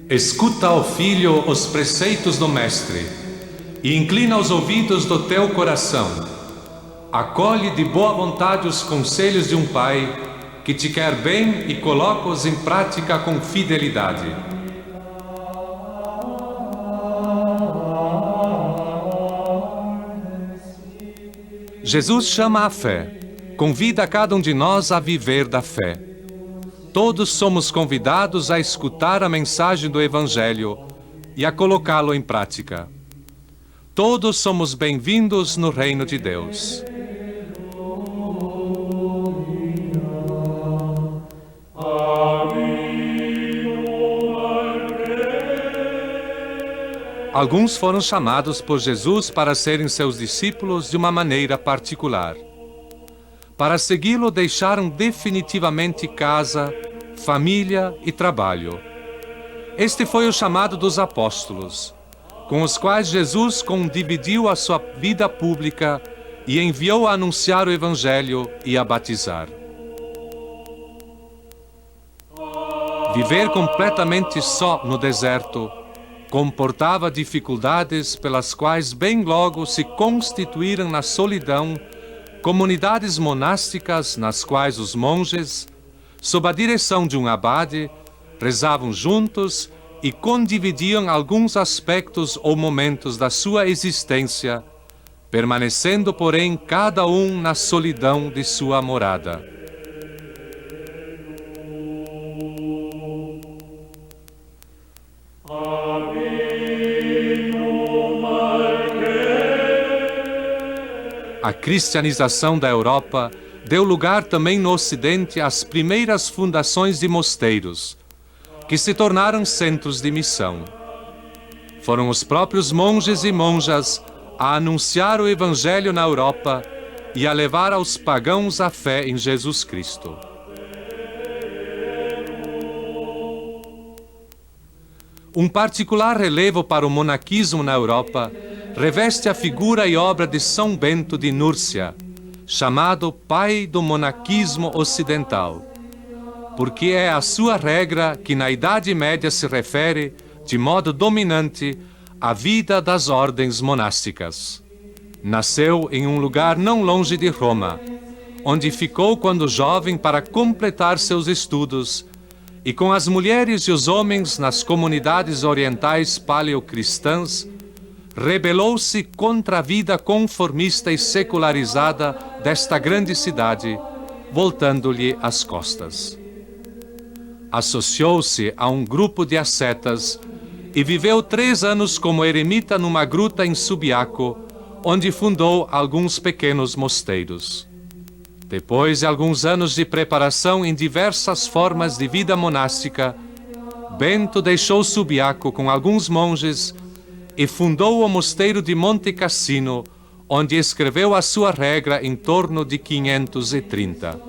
Escuta, ó filho, os preceitos do Mestre, e inclina os ouvidos do teu coração. Acolhe de boa vontade os conselhos de um pai que te quer bem e coloca-os em prática com fidelidade. Jesus chama a fé, convida cada um de nós a viver da fé. Todos somos convidados a escutar a mensagem do Evangelho e a colocá-lo em prática. Todos somos bem-vindos no reino de Deus. Alguns foram chamados por Jesus para serem seus discípulos de uma maneira particular. Para segui-lo, deixaram definitivamente casa, família e trabalho. Este foi o chamado dos apóstolos, com os quais Jesus condividiu a sua vida pública e enviou a anunciar o Evangelho e a batizar. Viver completamente só no deserto comportava dificuldades pelas quais bem logo se constituíram na solidão comunidades monásticas nas quais os monges, sob a direção de um abade, rezavam juntos e condividiam alguns aspectos ou momentos da sua existência, permanecendo, porém, cada um na solidão de sua morada. A cristianização da Europa deu lugar também no Ocidente às primeiras fundações de mosteiros, que se tornaram centros de missão. Foram os próprios monges e monjas a anunciar o Evangelho na Europa e a levar aos pagãos a fé em Jesus Cristo. Um particular relevo para o monaquismo na Europa reveste a figura e obra de São Bento de Núrcia, chamado pai do monaquismo ocidental, porque é a sua regra que na Idade Média se refere, de modo dominante, à vida das ordens monásticas. Nasceu em um lugar não longe de Roma, onde ficou quando jovem para completar seus estudos, e com as mulheres e os homens nas comunidades orientais paleocristãs, rebelou-se contra a vida conformista e secularizada desta grande cidade, voltando-lhe as costas. Associou-se a um grupo de ascetas e viveu 3 anos como eremita numa gruta em Subiaco, onde fundou alguns pequenos mosteiros. Depois de alguns anos de preparação em diversas formas de vida monástica, Bento deixou Subiaco com alguns monges e fundou o mosteiro de Monte Cassino, onde escreveu a sua regra em torno de 530.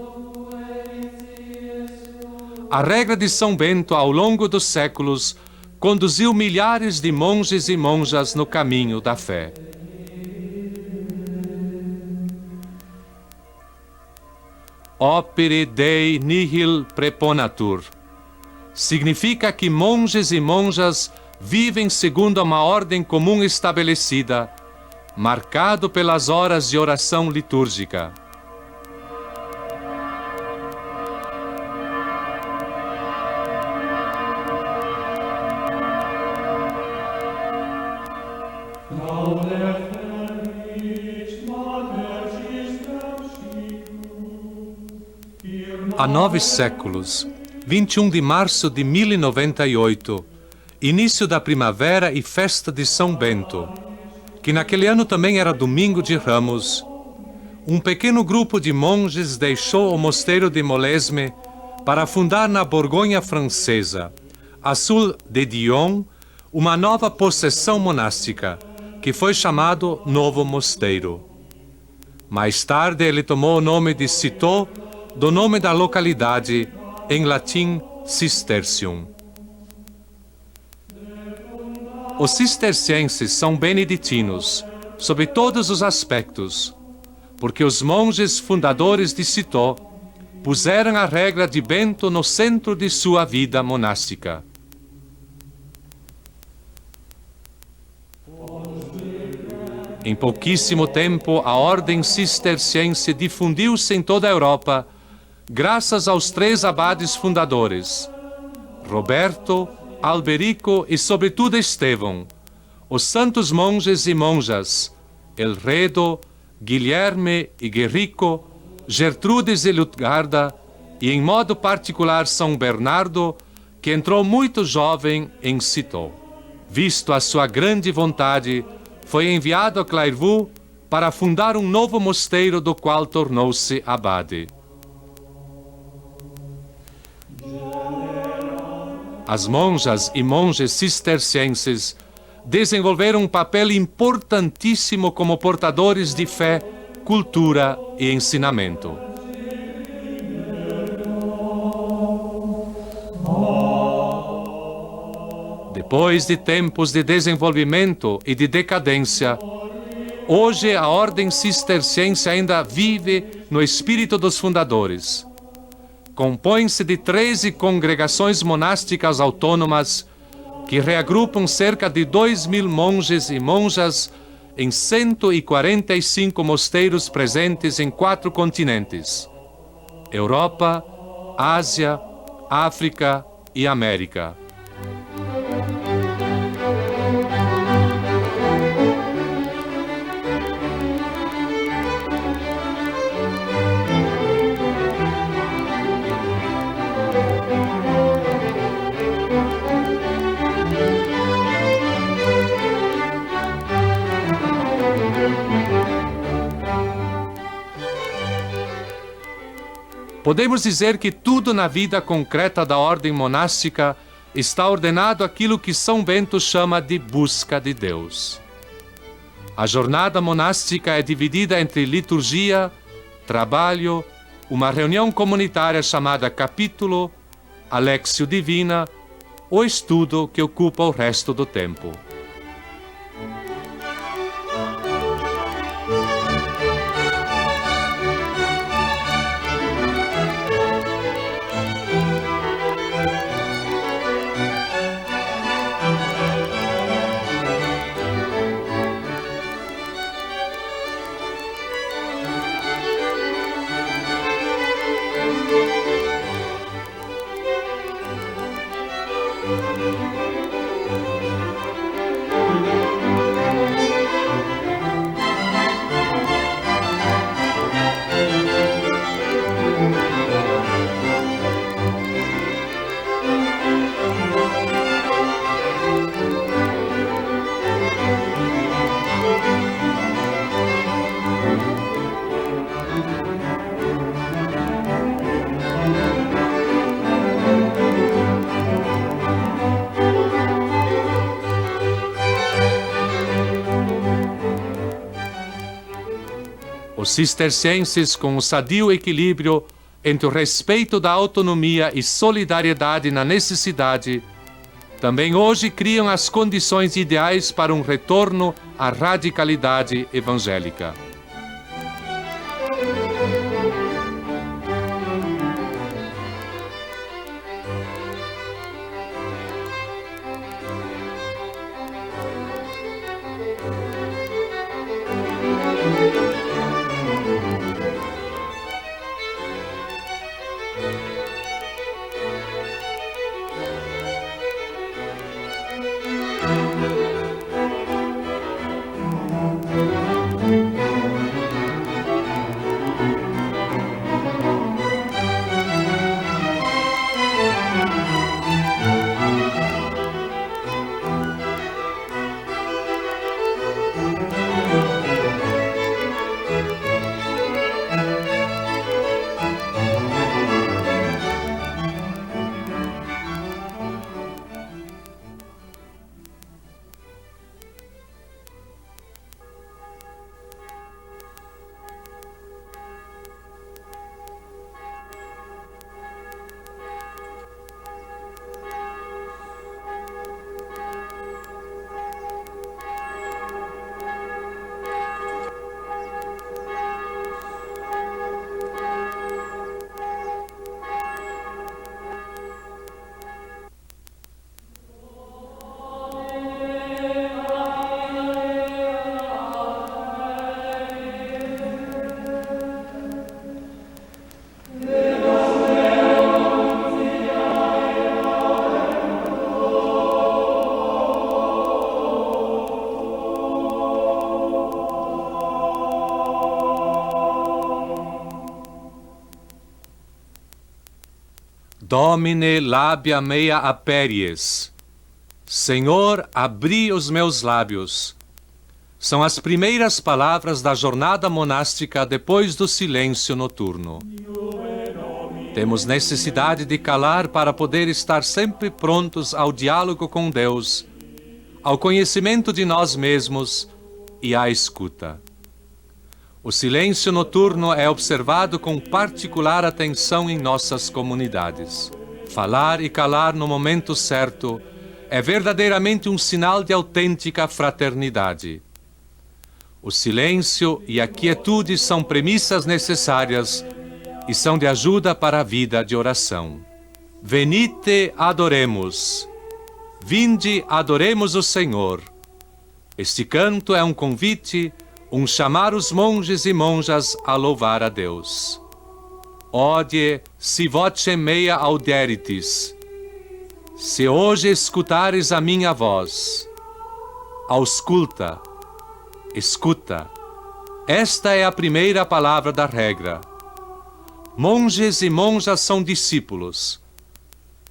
A regra de São Bento, ao longo dos séculos, conduziu milhares de monges e monjas no caminho da fé. Opere Dei nihil preponatur. Significa que monges e monjas vivem segundo uma ordem comum estabelecida, marcado pelas horas de oração litúrgica. Há 9 séculos, 21 de março de 1098, início da primavera e festa de São Bento, que naquele ano também era domingo de Ramos, um pequeno grupo de monges deixou o mosteiro de Molesme para fundar na Borgonha francesa, a sul de Dijon, uma nova possessão monástica, que foi chamado Novo Mosteiro. Mais tarde ele tomou o nome de Citeaux, do nome da localidade, em latim Cistercium. Os cistercienses são beneditinos, sob todos os aspectos, porque os monges fundadores de Citeaux puseram a regra de Bento no centro de sua vida monástica. Em pouquíssimo tempo, a ordem cisterciense difundiu-se em toda a Europa, graças aos 3 abades fundadores, Roberto, Alberico e, sobretudo, Estevão, os santos monges e monjas, Elredo, Guilherme e Guerrico, Gertrudes e Lutgarda, e em modo particular São Bernardo, que entrou muito jovem em Citeaux. Visto a sua grande vontade, foi enviado a Clairvaux para fundar um novo mosteiro do qual tornou-se abade. As monjas e monges cistercienses desenvolveram um papel importantíssimo como portadores de fé, cultura e ensinamento. Depois de tempos de desenvolvimento e de decadência, hoje a ordem cisterciense ainda vive no espírito dos fundadores. Compõe-se de 13 congregações monásticas autônomas que reagrupam cerca de 2.000 monges e monjas em 145 mosteiros presentes em 4 continentes: Europa, Ásia, África e América. Podemos dizer que tudo na vida concreta da ordem monástica está ordenado àquilo que São Bento chama de busca de Deus. A jornada monástica é dividida entre liturgia, trabalho, uma reunião comunitária chamada capítulo, a Lectio Divina, ou estudo que ocupa o resto do tempo. Os cistercienses, com o sadio equilíbrio entre o respeito da autonomia e solidariedade na necessidade, também hoje criam as condições ideais para um retorno à radicalidade evangélica. Domine labia mea aperies. Senhor, abri os meus lábios. São as primeiras palavras da jornada monástica depois do silêncio noturno. Temos necessidade de calar para poder estar sempre prontos ao diálogo com Deus, ao conhecimento de nós mesmos e à escuta. O silêncio noturno é observado com particular atenção em nossas comunidades. Falar e calar no momento certo é verdadeiramente um sinal de autêntica fraternidade. O silêncio e a quietude são premissas necessárias e são de ajuda para a vida de oração. Venite, adoremos. Vinde, adoremos o Senhor. Este canto é um convite, um chamar os monges e monjas a louvar a Deus. Odie, si voce mea auderitis. Se hoje escutares a minha voz, ausculta, escuta. Esta é a primeira palavra da regra. Monges e monjas são discípulos.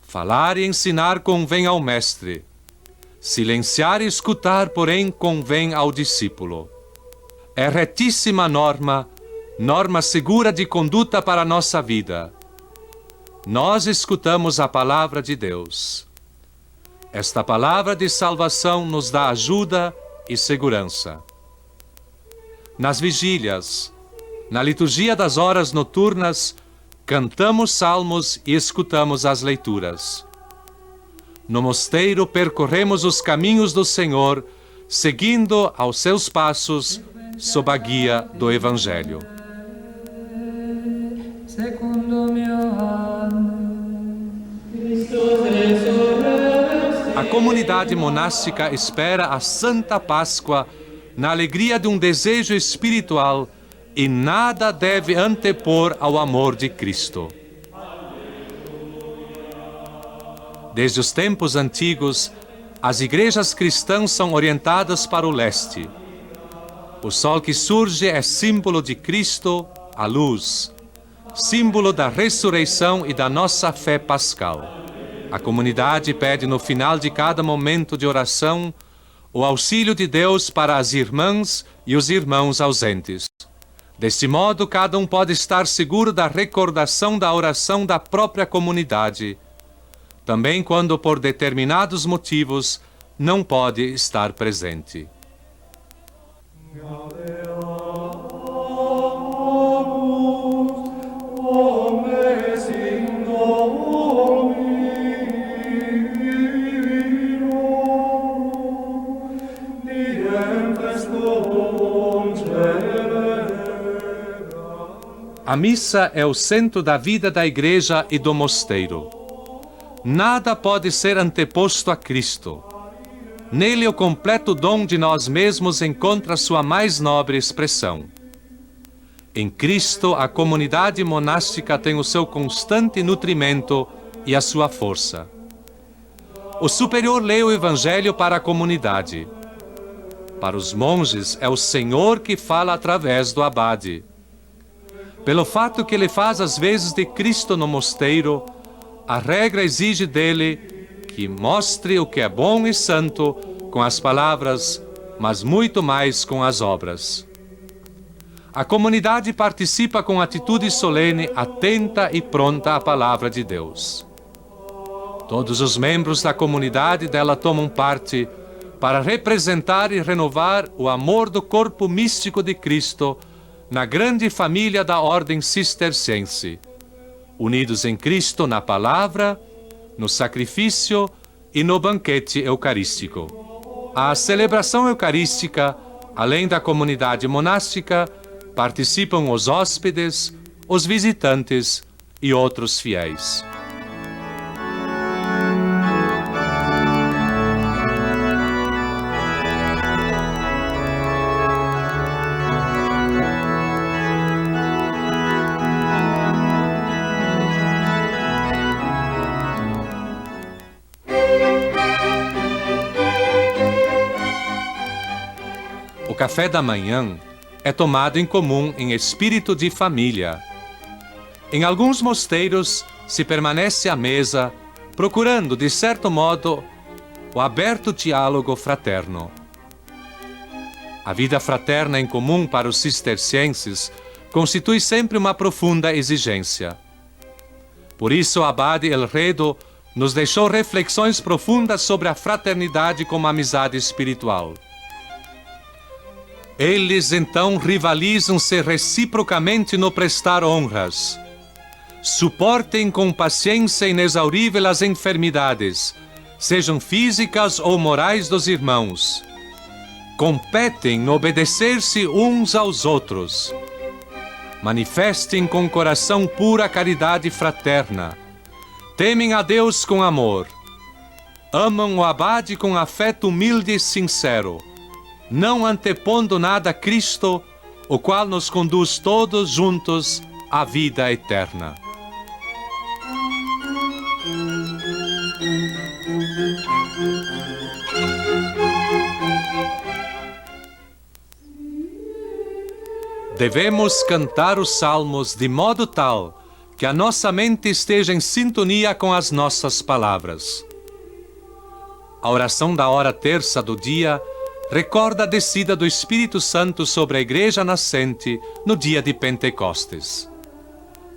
Falar e ensinar convém ao mestre. Silenciar e escutar, porém, convém ao discípulo. É retíssima norma, norma segura de conduta para a nossa vida. Nós escutamos a palavra de Deus. Esta palavra de salvação nos dá ajuda e segurança. Nas vigílias, na liturgia das horas noturnas, cantamos salmos e escutamos as leituras. No mosteiro percorremos os caminhos do Senhor, seguindo aos seus passos, sob a guia do Evangelho. A comunidade monástica espera a Santa Páscoa na alegria de um desejo espiritual e nada deve antepor ao amor de Cristo. Desde os tempos antigos, as igrejas cristãs são orientadas para o leste. O sol que surge é símbolo de Cristo, a luz, símbolo da ressurreição e da nossa fé pascal. A comunidade pede no final de cada momento de oração o auxílio de Deus para as irmãs e os irmãos ausentes. Deste modo, cada um pode estar seguro da recordação da oração da própria comunidade, também quando, por determinados motivos, não pode estar presente. A missa é o centro da vida da igreja e do mosteiro. Nada pode ser anteposto a Cristo. Nele o completo dom de nós mesmos encontra sua mais nobre expressão. Em Cristo, a comunidade monástica tem o seu constante nutrimento e a sua força. O superior lê o Evangelho para a comunidade. Para os monges, é o Senhor que fala através do abade. Pelo fato que ele faz as vezes de Cristo no mosteiro, a regra exige dele que mostre o que é bom e santo com as palavras, mas muito mais com as obras. A comunidade participa com atitude solene, atenta e pronta à palavra de Deus. Todos os membros da comunidade dela tomam parte para representar e renovar o amor do corpo místico de Cristo na grande família da ordem cisterciense, unidos em Cristo na palavra, no sacrifício e no banquete eucarístico. A celebração eucarística, além da comunidade monástica, participam os hóspedes, os visitantes e outros fiéis. O café da manhã é tomado em comum em espírito de família. Em alguns mosteiros se permanece à mesa, procurando, de certo modo, o aberto diálogo fraterno. A vida fraterna em comum para os cistercienses constitui sempre uma profunda exigência. Por isso, o abade Elredo nos deixou reflexões profundas sobre a fraternidade como amizade espiritual. Eles, então, rivalizam-se reciprocamente no prestar honras. Suportem com paciência inexaurível as enfermidades, sejam físicas ou morais dos irmãos. Competem no obedecer-se uns aos outros. Manifestem com coração pura a caridade fraterna. Temem a Deus com amor. Amam o abade com afeto humilde e sincero, não antepondo nada a Cristo, o qual nos conduz todos juntos à vida eterna. Devemos cantar os salmos de modo tal que a nossa mente esteja em sintonia com as nossas palavras. A oração da hora terça do dia recorda a descida do Espírito Santo sobre a Igreja nascente no dia de Pentecostes.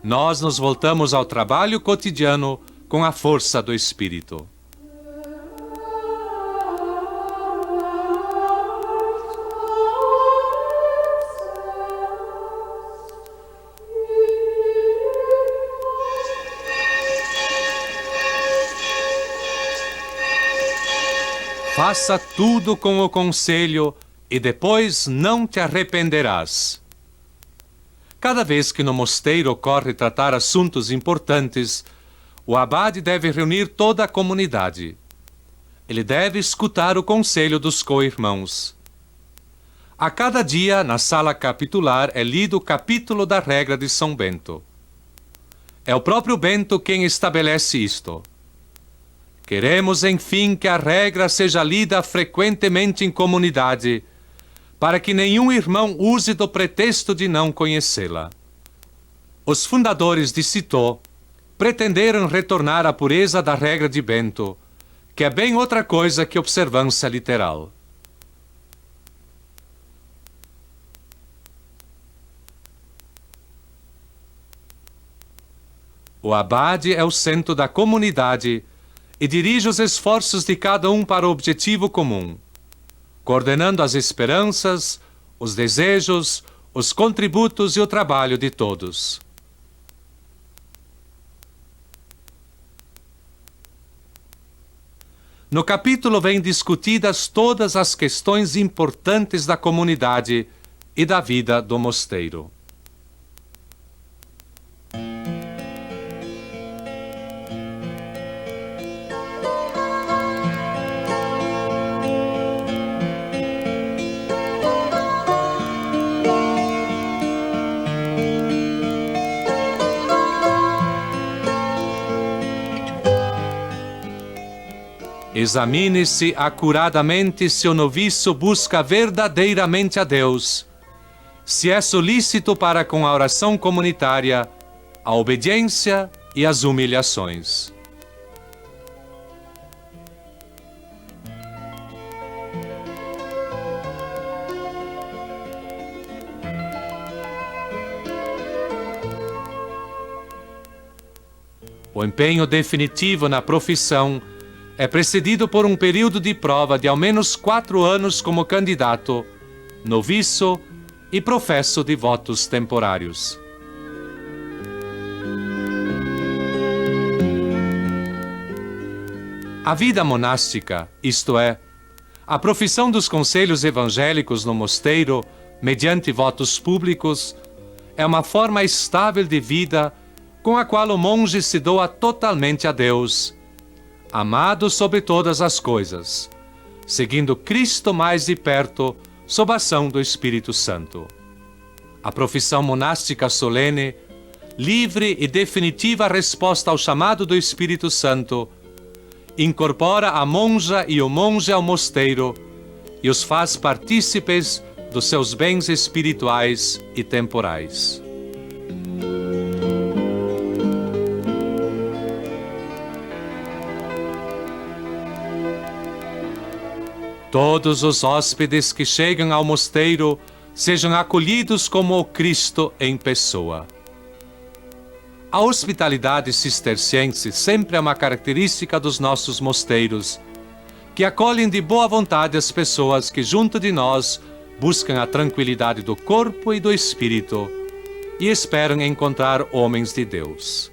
Nós nos voltamos ao trabalho cotidiano com a força do Espírito. Faça tudo com o conselho e depois não te arrependerás. Cada vez que no mosteiro ocorre tratar assuntos importantes, o abade deve reunir toda a comunidade. Ele deve escutar o conselho dos co-irmãos. A cada dia, na sala capitular, é lido o capítulo da regra de São Bento. É o próprio Bento quem estabelece isto. Queremos, enfim, que a regra seja lida frequentemente em comunidade, para que nenhum irmão use do pretexto de não conhecê-la. Os fundadores de Citeaux pretenderam retornar à pureza da regra de Bento, que é bem outra coisa que observância literal. O abade é o centro da comunidade e dirige os esforços de cada um para o objetivo comum, coordenando as esperanças, os desejos, os contributos e o trabalho de todos. No capítulo vêm discutidas todas as questões importantes da comunidade e da vida do mosteiro. Examine-se acuradamente se o noviço busca verdadeiramente a Deus, se é solícito para com a oração comunitária, a obediência e as humilhações. O empenho definitivo na profissão é precedido por um período de prova de ao menos 4 anos como candidato, noviço e professo de votos temporários. A vida monástica, isto é, a profissão dos conselhos evangélicos no mosteiro, mediante votos públicos, é uma forma estável de vida com a qual o monge se doa totalmente a Deus, amado sobre todas as coisas, seguindo Cristo mais de perto, sob a ação do Espírito Santo. A profissão monástica solene, livre e definitiva resposta ao chamado do Espírito Santo, incorpora a monja e o monge ao mosteiro e os faz partícipes dos seus bens espirituais e temporais. todos os hóspedes que chegam ao mosteiro sejam acolhidos como o Cristo em pessoa. A hospitalidade cisterciense sempre é uma característica dos nossos mosteiros, que acolhem de boa vontade as pessoas que junto de nós buscam a tranquilidade do corpo e do espírito e esperam encontrar homens de Deus.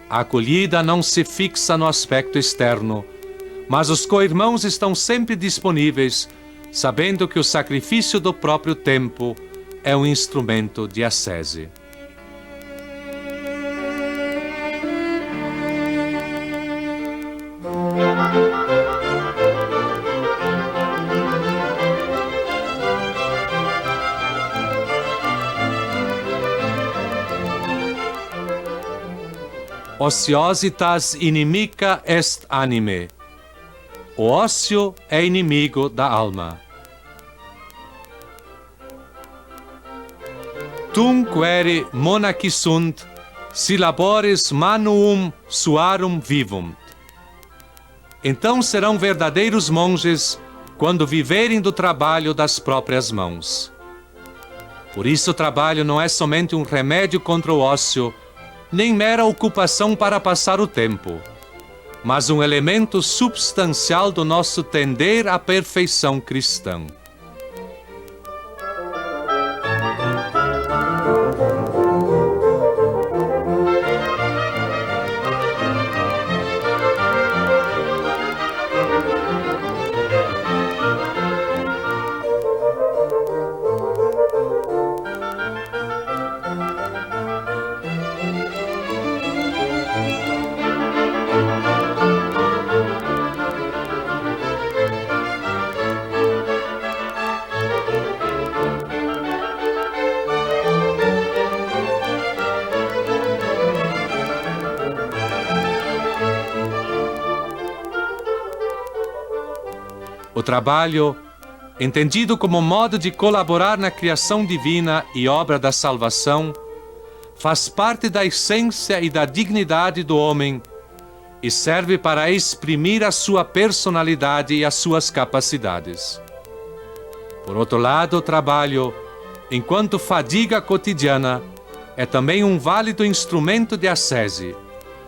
A acolhida não se fixa no aspecto externo, mas os co-irmãos estão sempre disponíveis, sabendo que o sacrifício do próprio tempo é um instrumento de ascese. Ociositas inimica est anime. O ócio é inimigo da alma. Tum quere monachi sunt, si labores manuum suarum vivunt. Então serão verdadeiros monges quando viverem do trabalho das próprias mãos. Por isso o trabalho não é somente um remédio contra o ócio, nem mera ocupação para passar o tempo, mas um elemento substancial do nosso tender à perfeição cristã. O trabalho, entendido como modo de colaborar na criação divina e obra da salvação, faz parte da essência e da dignidade do homem e serve para exprimir a sua personalidade e as suas capacidades. Por outro lado, o trabalho, enquanto fadiga cotidiana, é também um válido instrumento de ascese,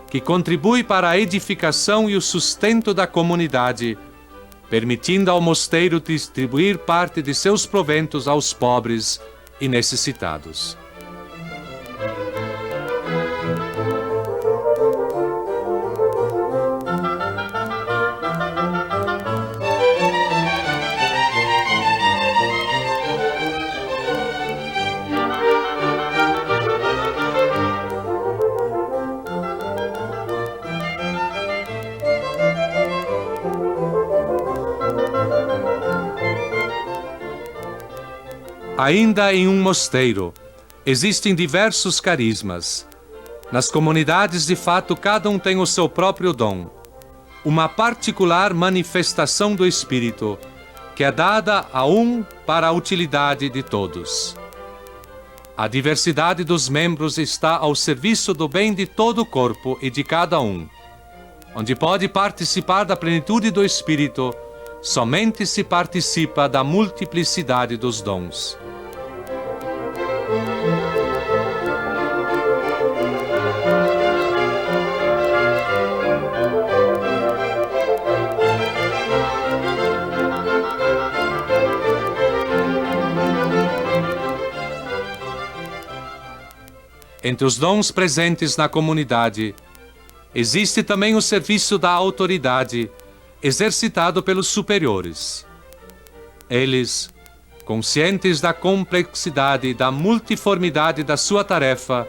que contribui para a edificação e o sustento da comunidade, permitindo ao mosteiro distribuir parte de seus proventos aos pobres e necessitados. Ainda em um mosteiro, existem diversos carismas. Nas comunidades, de fato, cada um tem o seu próprio dom, uma particular manifestação do Espírito, que é dada a um para a utilidade de todos. A diversidade dos membros está ao serviço do bem de todo o corpo e de cada um, onde pode participar da plenitude do Espírito, somente se participa da multiplicidade dos dons. Entre os dons presentes na comunidade, existe também o serviço da autoridade, exercitado pelos superiores. Eles, conscientes da complexidade e da multiformidade da sua tarefa,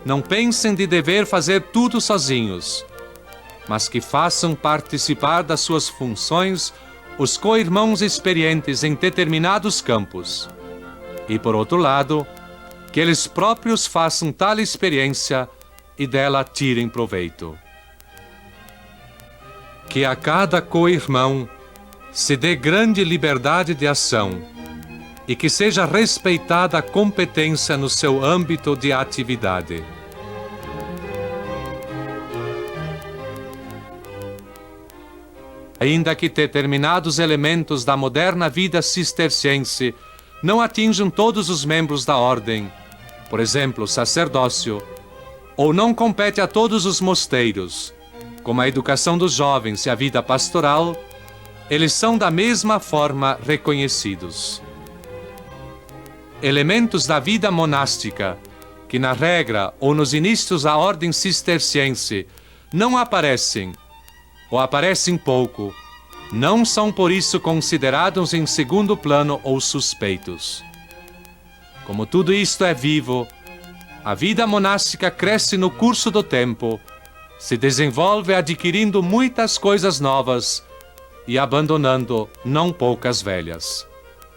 não pensem de dever fazer tudo sozinhos, mas que façam participar das suas funções os co-irmãos experientes em determinados campos. E, por outro lado, que eles próprios façam tal experiência e dela tirem proveito. Que a cada co-irmão se dê grande liberdade de ação e que seja respeitada a competência no seu âmbito de atividade. ainda que determinados elementos da moderna vida cisterciense não atinjam todos os membros da ordem, por exemplo, o sacerdócio, ou não compete a todos os mosteiros, como a educação dos jovens e a vida pastoral, eles são da mesma forma reconhecidos. Elementos da vida monástica, que na regra ou nos inícios da ordem cisterciense não aparecem, ou aparecem pouco, não são por isso considerados em segundo plano ou suspeitos. Como tudo isto é vivo, a vida monástica cresce no curso do tempo, se desenvolve adquirindo muitas coisas novas e abandonando não poucas velhas.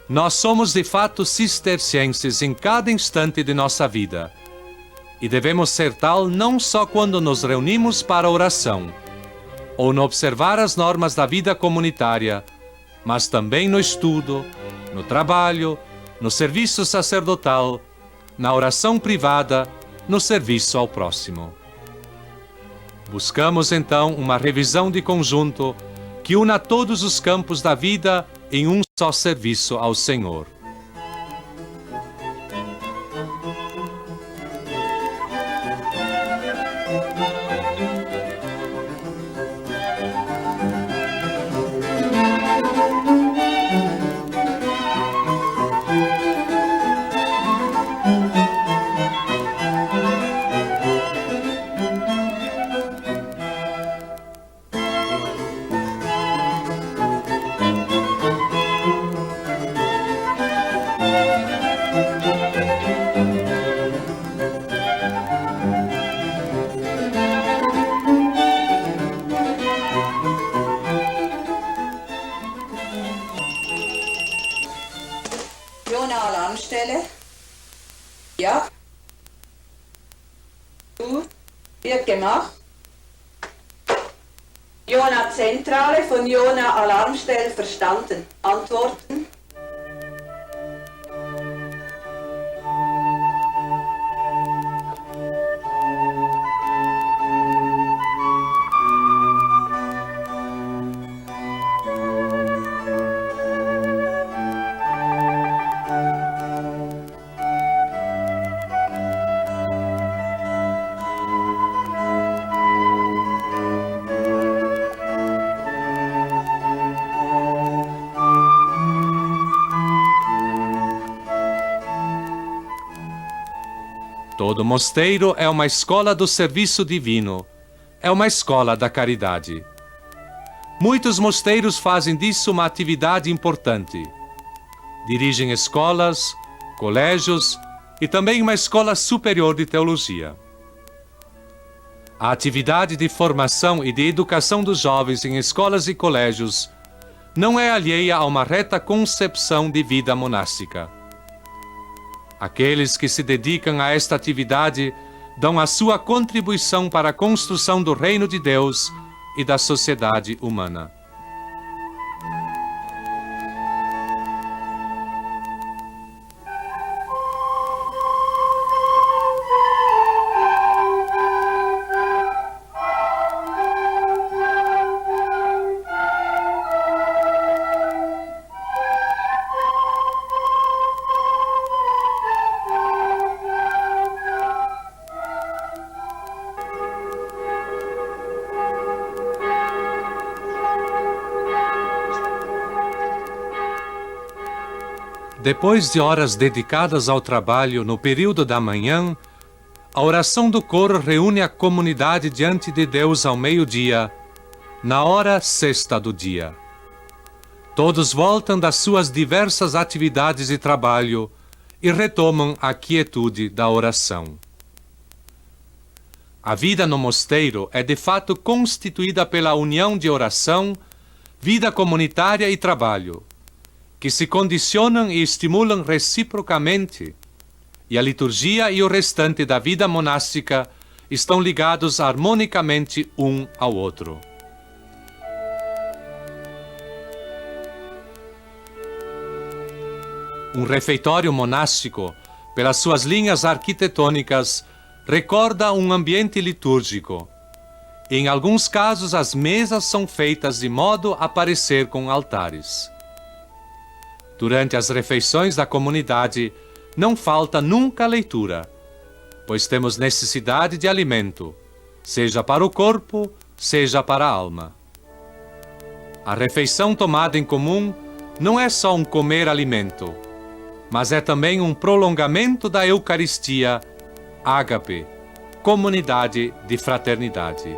Nós somos de fato cistercienses em cada instante de nossa vida, e devemos ser tal não só quando nos reunimos para a oração, ou no observar as normas da vida comunitária, mas também no estudo, no trabalho, no serviço sacerdotal, na oração privada, no serviço ao próximo. Buscamos então uma revisão de conjunto que una todos os campos da vida em um só serviço ao Senhor. Jona Alarmstelle. Ja. Du. Wird gemacht. Jona Zentrale von Jona Alarmstelle verstanden. Antworten. Todo mosteiro é uma escola do serviço divino, é uma escola da caridade. Muitos mosteiros fazem disso uma atividade importante. Dirigem escolas, colégios e também uma escola superior de teologia. A atividade de formação e de educação dos jovens em escolas e colégios não é alheia a uma reta concepção de vida monástica. Aqueles que se dedicam a esta atividade dão a sua contribuição para a construção do reino de Deus e da sociedade humana. Depois de horas dedicadas ao trabalho no período da manhã, a oração do coro reúne a comunidade diante de Deus ao meio-dia, na hora sexta do dia. Todos voltam das suas diversas atividades de trabalho e retomam a quietude da oração. A vida no mosteiro é de fato constituída pela união de oração, vida comunitária e trabalho, que se condicionam e estimulam reciprocamente, e a liturgia e o restante da vida monástica estão ligados harmonicamente um ao outro. Um refeitório monástico, pelas suas linhas arquitetônicas, recorda um ambiente litúrgico, Em alguns casos, as mesas são feitas de modo a parecer com altares. Durante as refeições da comunidade, não falta nunca leitura, pois temos necessidade de alimento, seja para o corpo, seja para a alma. A refeição tomada em comum não é só um comer alimento, mas é também um prolongamento da Eucaristia, ágape, comunidade de fraternidade.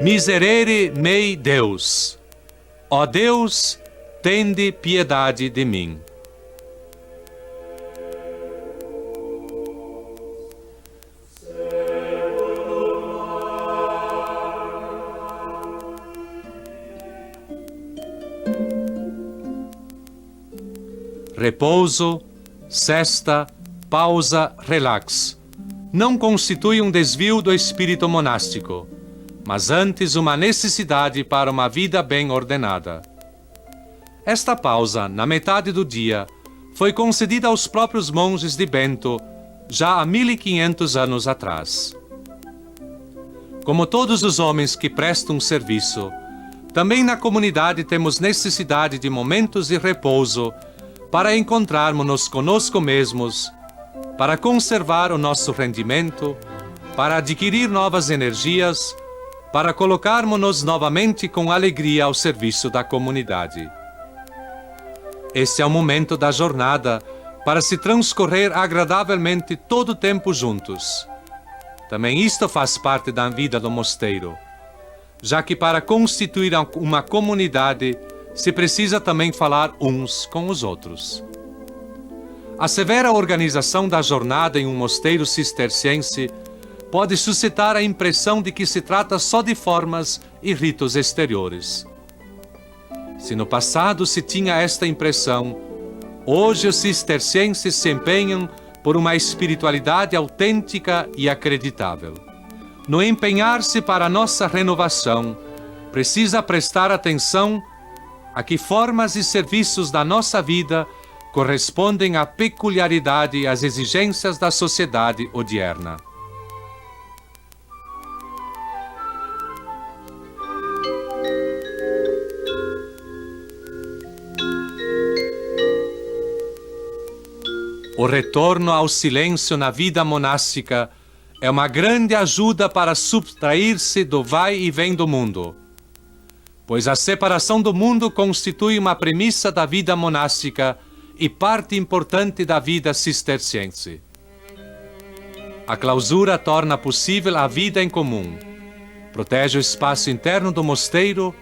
Miserere mei Deus, ó Deus, tende piedade de mim. Repouso, cesta, pausa, relax não constitui um desvio do espírito monástico, mas antes uma necessidade para uma vida bem ordenada. Esta pausa, na metade do dia, foi concedida aos próprios monges de Bento já há 1500 anos atrás. Como todos os homens que prestam serviço, também na comunidade temos necessidade de momentos de repouso para encontrarmos-nos conosco mesmos, para conservar o nosso rendimento, para adquirir novas energias, para colocarmos-nos novamente com alegria ao serviço da comunidade. Este é o momento da jornada para se transcorrer agradavelmente todo o tempo juntos. Também isto faz parte da vida do mosteiro, já que para constituir uma comunidade se precisa também falar uns com os outros. A severa organização da jornada em um mosteiro cisterciense pode suscitar a impressão de que se trata só de formas e ritos exteriores. Se no passado se tinha esta impressão, hoje os cistercienses se empenham por uma espiritualidade autêntica e acreditável. No empenhar-se para a nossa renovação, precisa prestar atenção a que formas e serviços da nossa vida correspondem à peculiaridade e às exigências da sociedade odierna. O retorno ao silêncio na vida monástica é uma grande ajuda para subtrair-se do vai e vem do mundo, pois a separação do mundo constitui uma premissa da vida monástica e parte importante da vida cisterciense. A clausura torna possível a vida em comum, protege o espaço interno do mosteiro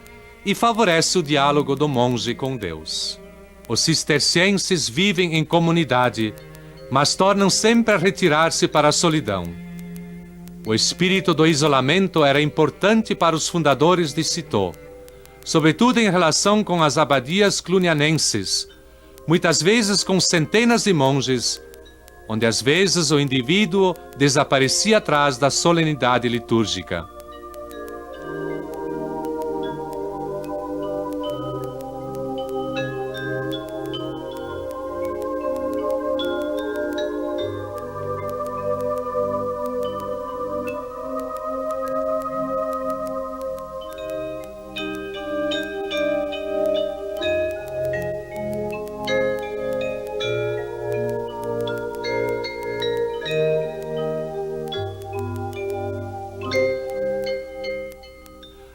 e favorece o diálogo do monge com Deus. Os cistercienses vivem em comunidade, mas tornam sempre a retirar-se para a solidão. O espírito do isolamento era importante para os fundadores de Citeaux, sobretudo em relação com as abadias clunianenses, muitas vezes com centenas de monges, onde às vezes o indivíduo desaparecia atrás da solenidade litúrgica.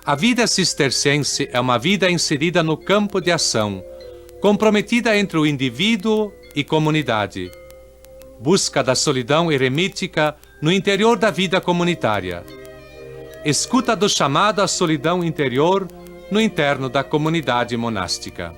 A vida cisterciense é uma vida inserida no campo de ação, comprometida entre o indivíduo e comunidade. Busca da solidão eremítica no interior da vida comunitária. Escuta do chamado à solidão interior no interno da comunidade monástica.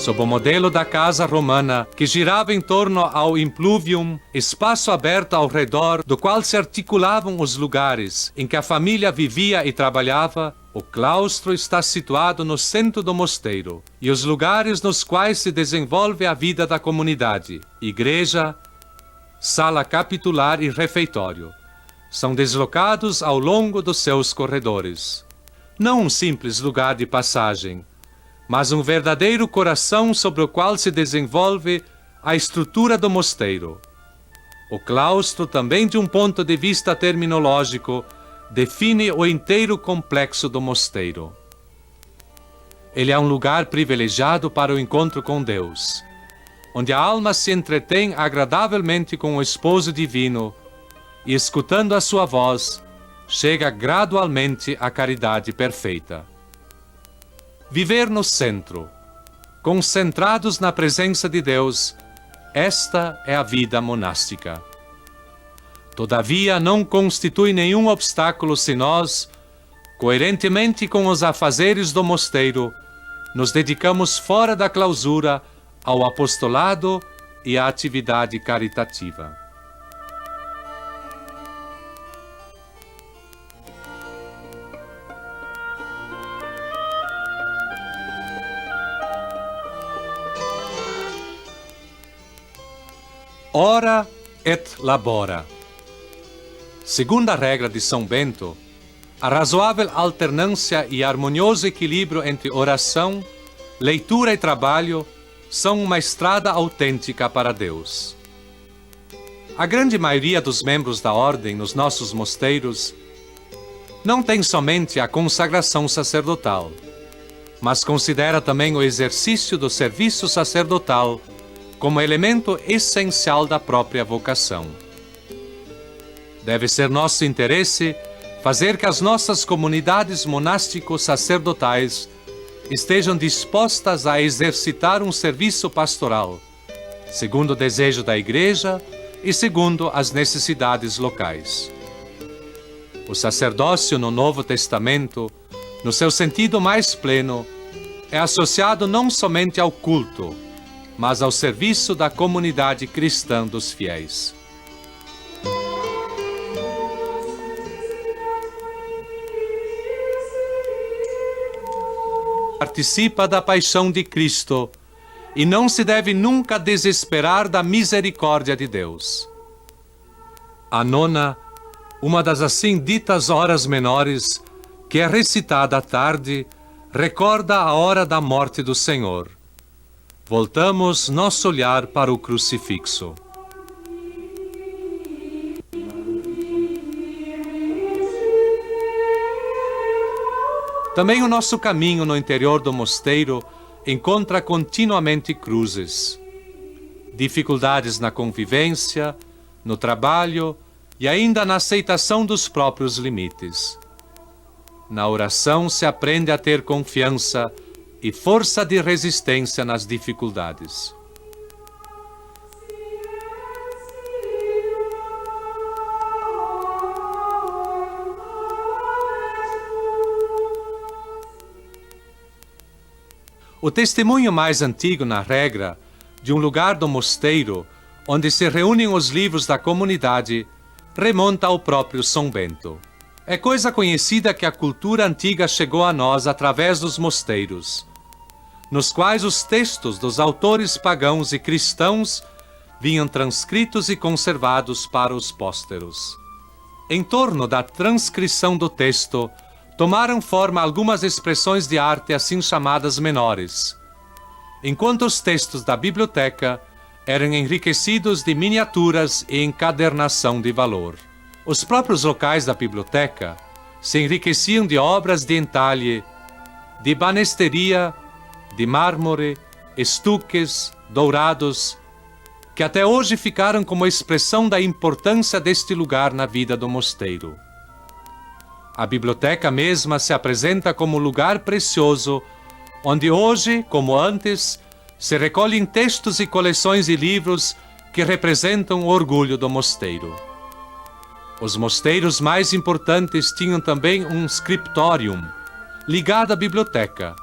sob o modelo da casa romana, que girava em torno ao impluvium, espaço aberto ao redor do qual se articulavam os lugares em que a família vivia e trabalhava, o claustro está situado no centro do mosteiro e os lugares nos quais se desenvolve a vida da comunidade, igreja, sala capitular e refeitório, são deslocados ao longo dos seus corredores. Não um simples lugar de passagem, mas um verdadeiro coração sobre o qual se desenvolve a estrutura do mosteiro. O claustro, também de um ponto de vista terminológico, define o inteiro complexo do mosteiro. Ele é um lugar privilegiado para o encontro com Deus, onde a alma se entretém agradavelmente com o esposo divino e, escutando a sua voz, chega gradualmente à caridade perfeita. Viver no centro, concentrados na presença de Deus, esta é a vida monástica. Todavia, não constitui nenhum obstáculo se nós, coerentemente com os afazeres do mosteiro, nos dedicamos fora da clausura ao apostolado e à atividade caritativa. Ora et labora. Segundo a regra de São Bento, a razoável alternância e harmonioso equilíbrio entre oração, leitura e trabalho são uma estrada autêntica para Deus. A grande maioria dos membros da ordem nos nossos mosteiros não tem somente a consagração sacerdotal, mas considera também o exercício do serviço sacerdotal como elemento essencial da própria vocação. Deve ser nosso interesse fazer que as nossas comunidades monástico-sacerdotais estejam dispostas a exercitar um serviço pastoral, segundo o desejo da Igreja e segundo as necessidades locais. O sacerdócio no Novo Testamento, no seu sentido mais pleno, é associado não somente ao culto, mas ao serviço da comunidade cristã dos fiéis. Participa da paixão de Cristo e não se deve nunca desesperar da misericórdia de Deus. A nona, uma das assim ditas horas menores, que é recitada à tarde, recorda a hora da morte do Senhor. Voltamos nosso olhar para o crucifixo. Também o nosso caminho no interior do mosteiro encontra continuamente cruzes. Dificuldades na convivência, no trabalho e ainda na aceitação dos próprios limites. Na oração se aprende a ter confiança e força de resistência nas dificuldades. O testemunho mais antigo na regra de um lugar do mosteiro onde se reúnem os livros da comunidade remonta ao próprio São Bento. É coisa conhecida que a cultura antiga chegou a nós através dos mosteiros, nos quais os textos dos autores pagãos e cristãos vinham transcritos e conservados para os pósteros. Em torno da transcrição do texto, tomaram forma algumas expressões de arte assim chamadas menores, enquanto os textos da biblioteca eram enriquecidos de miniaturas e encadernação de valor. Os próprios locais da biblioteca se enriqueciam de obras de entalhe, de banesteria, de mármore, estuques, dourados, que até hoje ficaram como expressão da importância deste lugar na vida do mosteiro. A biblioteca mesma se apresenta como lugar precioso, onde hoje, como antes, se recolhem textos e coleções de livros que representam o orgulho do mosteiro. Os mosteiros mais importantes tinham também um scriptorium, ligado à biblioteca,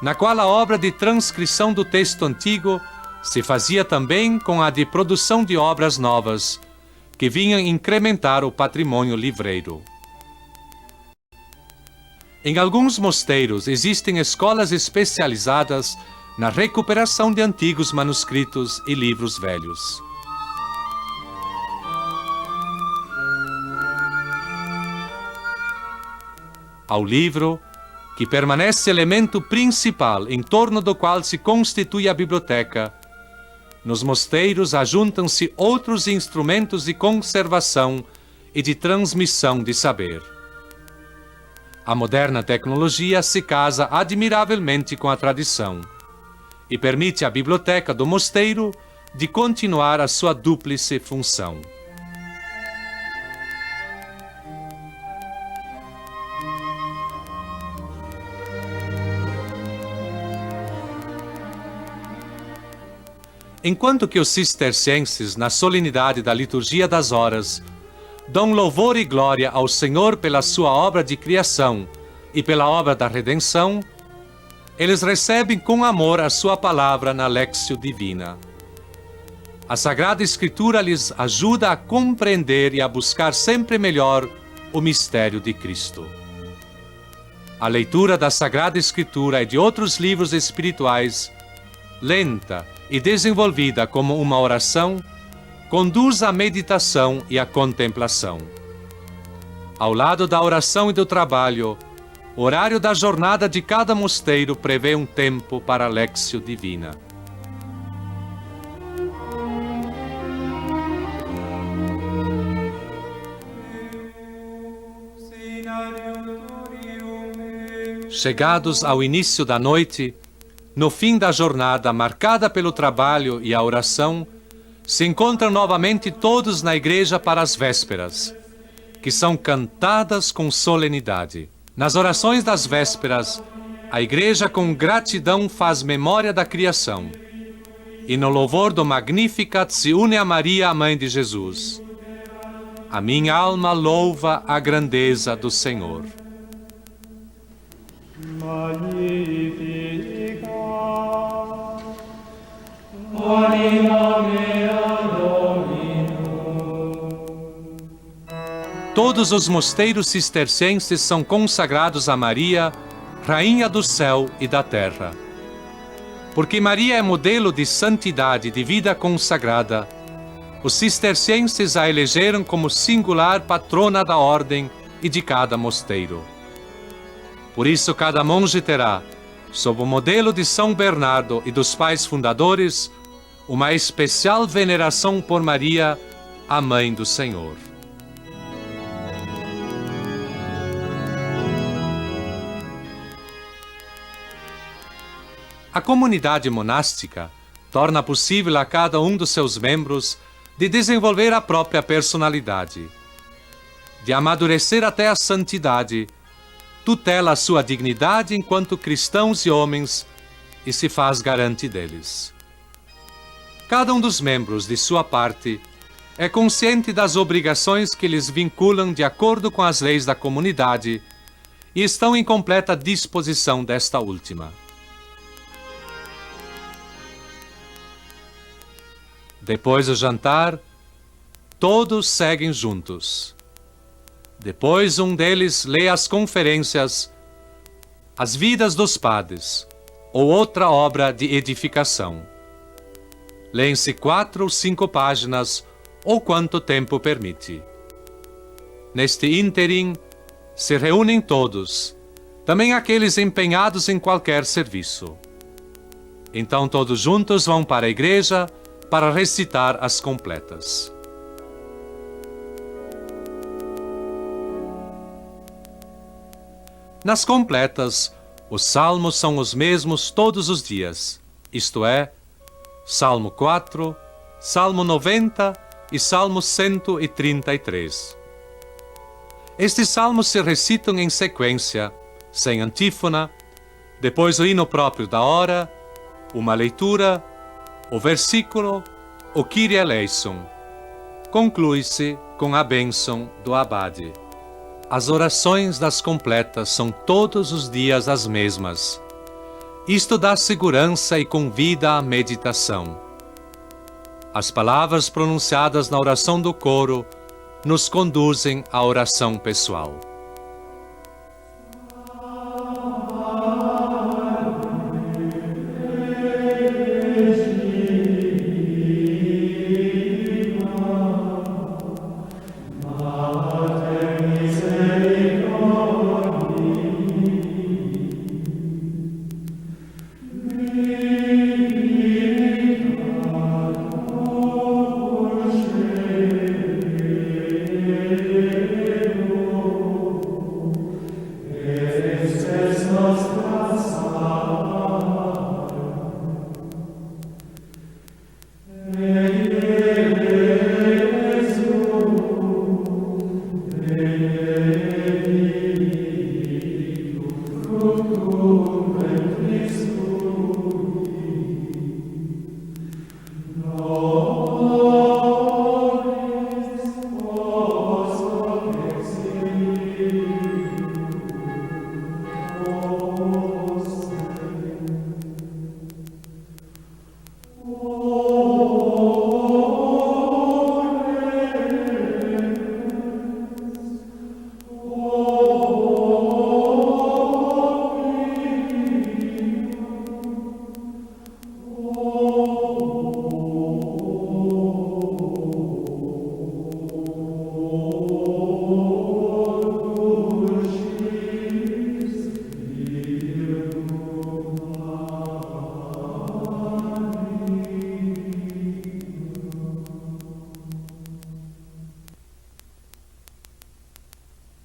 na qual a obra de transcrição do texto antigo se fazia também com a de produção de obras novas, que vinham incrementar o patrimônio livreiro. Em alguns mosteiros existem escolas especializadas na recuperação de antigos manuscritos e livros velhos. Ao livro, que permanece elemento principal em torno do qual se constitui a biblioteca, nos mosteiros ajuntam-se outros instrumentos de conservação e de transmissão de saber. A moderna tecnologia se casa admiravelmente com a tradição e permite à biblioteca do mosteiro de continuar a sua dúplice função. Enquanto que os cistercienses, na solenidade da liturgia das horas, dão louvor e glória ao Senhor pela sua obra de criação e pela obra da redenção, eles recebem com amor a sua palavra na Lectio Divina. A Sagrada Escritura lhes ajuda a compreender e a buscar sempre melhor o mistério de Cristo. A leitura da Sagrada Escritura e de outros livros espirituais, lenta e desenvolvida como uma oração, conduz à meditação e à contemplação. Ao lado da oração e do trabalho, o horário da jornada de cada mosteiro prevê um tempo para a Lectio Divina. Chegados ao início da noite, no fim da jornada marcada pelo trabalho e a oração, se encontram novamente todos na igreja para as vésperas, que são cantadas com solenidade. Nas orações das vésperas, a igreja com gratidão faz memória da criação, e no louvor do Magnificat se une a Maria, a mãe de Jesus. A minha alma louva a grandeza do Senhor. Todos os mosteiros cistercienses são consagrados a Maria, Rainha do céu e da terra. Porque Maria é modelo de santidade e de vida consagrada, os cistercienses a elegeram como singular patrona da ordem e de cada mosteiro. Por isso, cada monge terá, sob o modelo de São Bernardo e dos pais fundadores, uma especial veneração por Maria, a Mãe do Senhor. A comunidade monástica torna possível a cada um dos seus membros de desenvolver a própria personalidade, de amadurecer até a santidade, tutela a sua dignidade enquanto cristãos e homens e se faz garante deles. Cada um dos membros, de sua parte, é consciente das obrigações que lhes vinculam de acordo com as leis da comunidade e estão em completa disposição desta última. Depois do jantar, todos seguem juntos. Depois um deles lê as conferências, As Vidas dos Padres, ou outra obra de edificação. Lêem-se 4 ou 5 páginas, ou quanto tempo permite. Neste ínterim, se reúnem todos, também aqueles empenhados em qualquer serviço. Então todos juntos vão para a igreja para recitar as completas. Nas completas, os salmos são os mesmos todos os dias, isto é, Salmo 4, Salmo 90 e Salmo 133. Estes salmos se recitam em sequência, sem antífona, depois o hino próprio da hora, uma leitura, o versículo, o Kyrie eleison. Conclui-se com a bênção do abade. As orações das completas são todos os dias as mesmas, Isto dá segurança e convida à meditação. As palavras pronunciadas na oração do coro nos conduzem à oração pessoal.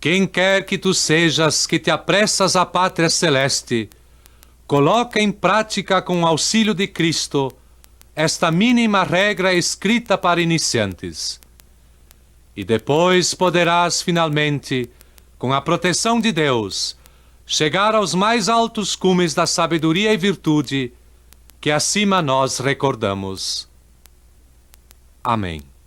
Quem quer que tu sejas que te apressas à pátria celeste, coloca em prática com o auxílio de Cristo esta mínima regra escrita para iniciantes. E depois poderás finalmente, com a proteção de Deus, chegar aos mais altos cumes da sabedoria e virtude que acima nós recordamos. Amém.